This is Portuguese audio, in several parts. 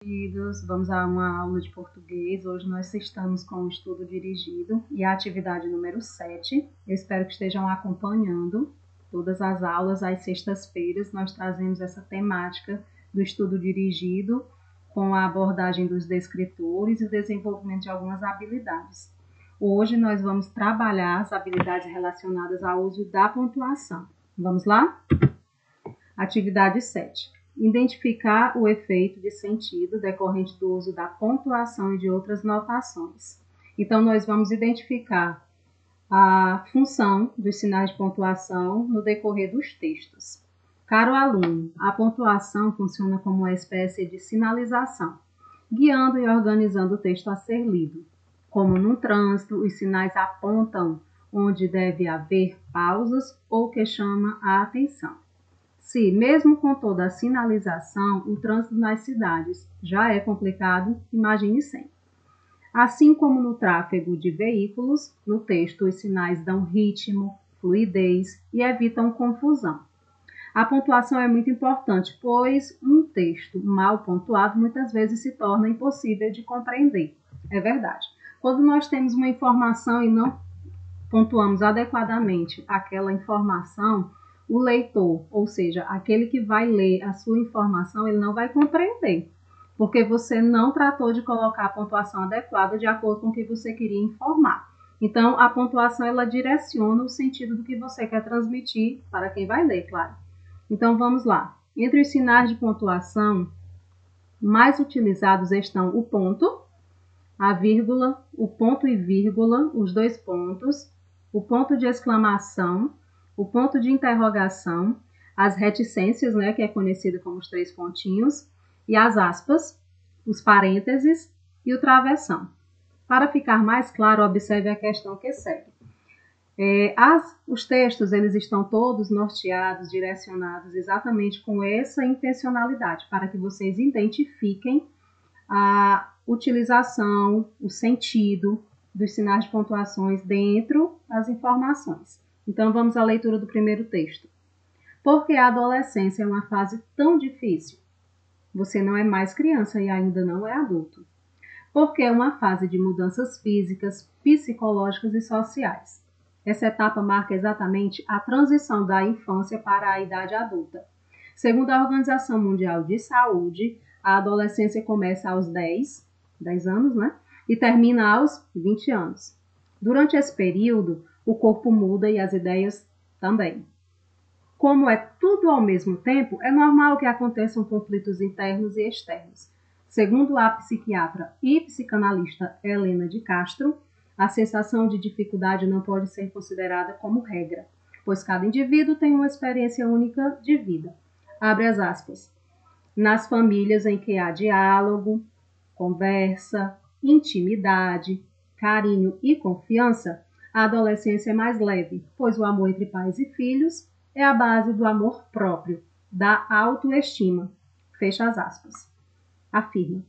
Queridos, vamos a uma aula de português. Hoje nós estamos com o estudo dirigido e a atividade número 7. Eu espero que estejam acompanhando todas as aulas. Às sextas-feiras nós trazemos essa temática do estudo dirigido com a abordagem dos descritores e o desenvolvimento de algumas habilidades. Hoje nós vamos trabalhar as habilidades relacionadas ao uso da pontuação. Vamos lá? Atividade 7. Identificar o efeito de sentido decorrente do uso da pontuação e de outras notações. Então, nós vamos identificar a função dos sinais de pontuação no decorrer dos textos. Caro aluno, a pontuação funciona como uma espécie de sinalização, guiando e organizando o texto a ser lido. Como no trânsito, os sinais apontam onde deve haver pausas ou que chama a atenção. Se, mesmo com toda a sinalização, o trânsito nas cidades já é complicado, imagine sem. Assim como no tráfego de veículos, no texto os sinais dão ritmo, fluidez e evitam confusão. A pontuação é muito importante, pois um texto mal pontuado muitas vezes se torna impossível de compreender. É verdade. Quando nós temos uma informação e não pontuamos adequadamente aquela informação, o leitor, ou seja, aquele que vai ler a sua informação, ele não vai compreender, porque você não tratou de colocar a pontuação adequada de acordo com o que você queria informar. Então, a pontuação, ela direciona o sentido do que você quer transmitir para quem vai ler, claro. Então, vamos lá. Entre os sinais de pontuação mais utilizados estão o ponto, a vírgula, o ponto e vírgula, os dois pontos, o ponto de exclamação, o ponto de interrogação, as reticências, né, que é conhecido como os 3 pontinhos, e as aspas, os parênteses e o travessão. Para ficar mais claro, observe a questão que segue. Os textos, eles estão todos norteados, direcionados exatamente com essa intencionalidade, para que vocês identifiquem a utilização, o sentido dos sinais de pontuações dentro das informações. Então, vamos à leitura do primeiro texto. Por que a adolescência é uma fase tão difícil? Você não é mais criança e ainda não é adulto. Porque é uma fase de mudanças físicas, psicológicas e sociais. Essa etapa marca exatamente a transição da infância para a idade adulta. Segundo a Organização Mundial de Saúde, a adolescência começa aos 10 anos, né? E termina aos 20 anos. Durante esse período, o corpo muda e as ideias também. Como é tudo ao mesmo tempo, é normal que aconteçam conflitos internos e externos. Segundo a psiquiatra e psicanalista Helena de Castro, a sensação de dificuldade não pode ser considerada como regra, pois cada indivíduo tem uma experiência única de vida. Abre as aspas. Nas famílias em que há diálogo, conversa, intimidade, carinho e confiança, a adolescência é mais leve, pois o amor entre pais e filhos é a base do amor próprio, da autoestima. Fecha as aspas. Afirma.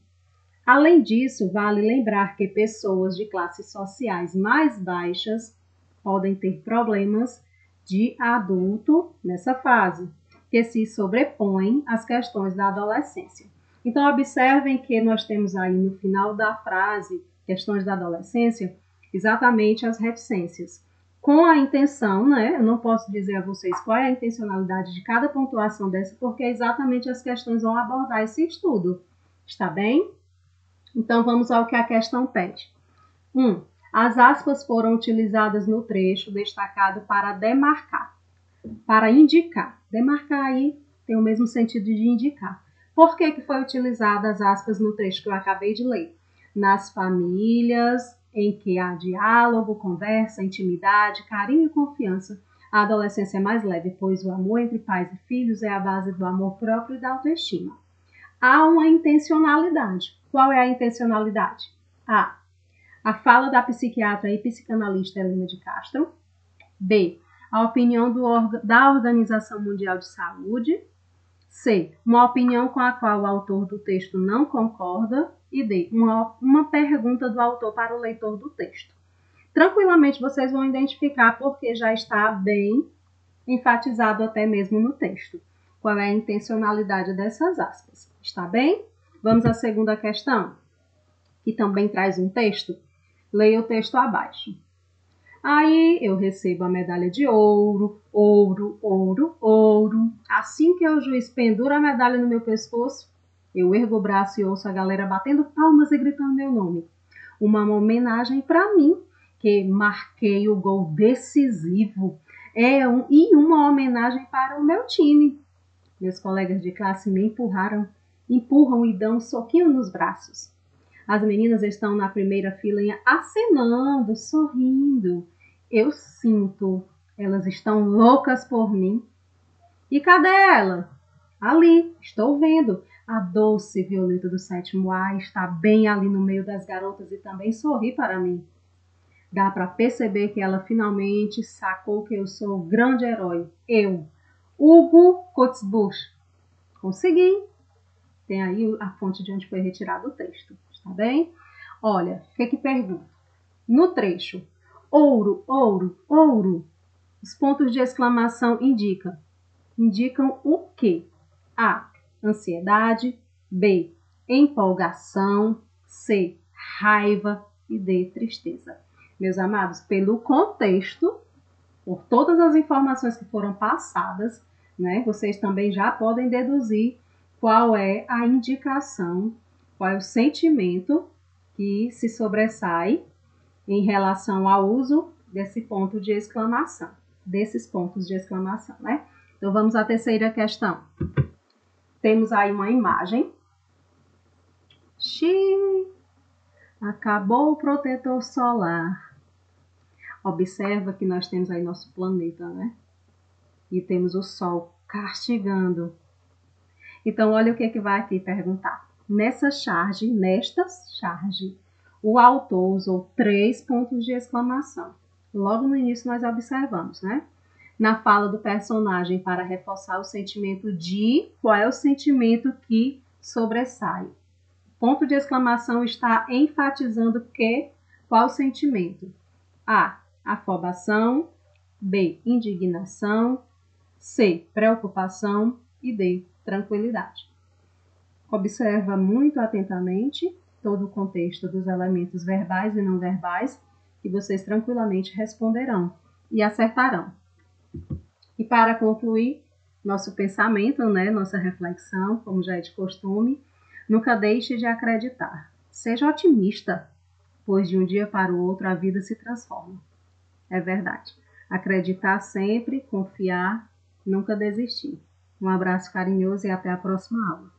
Além disso, vale lembrar que pessoas de classes sociais mais baixas podem ter problemas de adulto nessa fase, que se sobrepõem às questões da adolescência. Então, observem que nós temos aí no final da frase, questões da adolescência, exatamente as reticências. Com a intenção, né? Eu não posso dizer a vocês qual é a intencionalidade de cada pontuação dessa, porque exatamente as questões vão abordar esse estudo. Está bem? Então, vamos ao que a questão pede. 1. As aspas foram utilizadas no trecho destacado para demarcar, para indicar. Demarcar aí tem o mesmo sentido de indicar. Por que foi utilizada as aspas no trecho que eu acabei de ler? Nas famílias em que há diálogo, conversa, intimidade, carinho e confiança, a adolescência é mais leve, pois o amor entre pais e filhos é a base do amor próprio e da autoestima. Há uma intencionalidade. Qual é a intencionalidade? A fala da psiquiatra e psicanalista Helena de Castro. B. A opinião da Organização Mundial de Saúde. C. Uma opinião com a qual o autor do texto não concorda. E D. Uma pergunta do autor para o leitor do texto. Tranquilamente vocês vão identificar porque já está bem enfatizado até mesmo no texto. Qual é a intencionalidade dessas aspas? Está bem? Vamos à segunda questão, que também traz um texto. Leia o texto abaixo. Aí eu recebo a medalha de ouro, ouro, ouro, ouro. Assim que o juiz pendura a medalha no meu pescoço, eu ergo o braço e ouço a galera batendo palmas e gritando meu nome. Uma homenagem para mim, que marquei o gol decisivo. E uma homenagem para o meu time. Meus colegas de classe me empurram e dão um soquinho nos braços. As meninas estão na primeira filinha acenando, sorrindo. Eu sinto, elas estão loucas por mim. E cadê ela? Ali, estou vendo. A doce Violeta do 7º A está bem ali no meio das garotas e também sorri para mim. Dá para perceber que ela finalmente sacou que eu sou o grande herói. Eu, Hugo Kotzbusch. Consegui. Tem aí a fonte de onde foi retirado o texto, está bem? Olha, o que pergunta? No trecho, ouro, ouro, ouro, os pontos de exclamação indicam o quê? A, ansiedade, B, empolgação, C, raiva e D, tristeza. Meus amados, pelo contexto, por todas as informações que foram passadas, né, vocês também já podem deduzir qual é a indicação, qual é o sentimento que se sobressai em relação ao uso desse ponto de exclamação, desses pontos de exclamação, né? Então, vamos à terceira questão. Temos aí uma imagem. Xiii, acabou o protetor solar. Observa que nós temos aí nosso planeta, né? E temos o Sol castigando. Então, olha o que vai aqui perguntar. Nesta charge, o autor usou 3 pontos de exclamação. Logo no início nós observamos, né? Na fala do personagem para reforçar o sentimento de... Qual é o sentimento que sobressai? O ponto de exclamação está enfatizando que... Qual o sentimento? A, afobação. B, indignação. C, preocupação. E D, tranquilidade. Observa muito atentamente todo o contexto dos elementos verbais e não verbais, que vocês tranquilamente responderão e acertarão. E para concluir nosso pensamento, né, nossa reflexão, como já é de costume, nunca deixe de acreditar. Seja otimista, pois de um dia para o outro a vida se transforma. É verdade. Acreditar sempre, confiar, nunca desistir. Um abraço carinhoso e até a próxima aula.